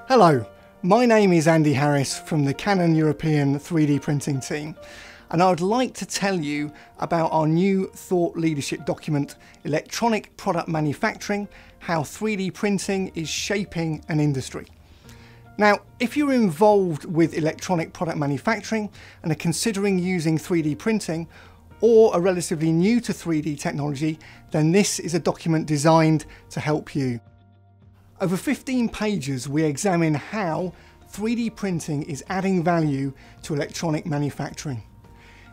Hello, my name is Andy Harris from the Canon European 3D printing team, and I would like to tell you about our new thought leadership document, Electronic Product Manufacturing, How 3D Printing is Shaping an Industry. Now, if you're involved with electronic product manufacturing and are considering using 3D printing, or are relatively new to 3D technology, then this is a document designed to help you. Over 15 pages, we examine how 3D printing is adding value to electronic manufacturing,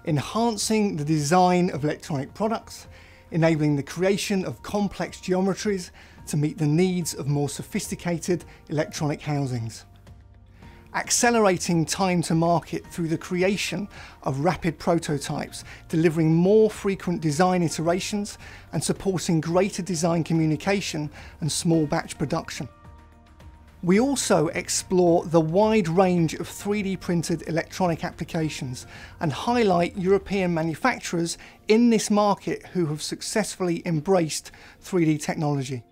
enhancing the design of electronic products, enabling the creation of complex geometries to meet the needs of more sophisticated electronic housings, accelerating time to market through the creation of rapid prototypes, delivering more frequent design iterations and supporting greater design communication and small batch production. We also explore the wide range of 3D printed electronic applications and highlight European manufacturers in this market who have successfully embraced 3D technology.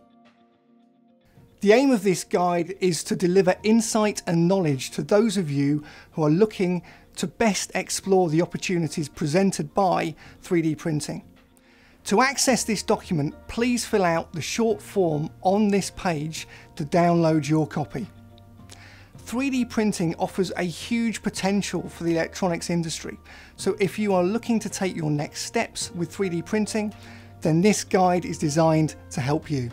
The aim of this guide is to deliver insight and knowledge to those of you who are looking to best explore the opportunities presented by 3D printing. To access this document, please fill out the short form on this page to download your copy. 3D printing offers a huge potential for the electronics industry, so if you are looking to take your next steps with 3D printing, then this guide is designed to help you.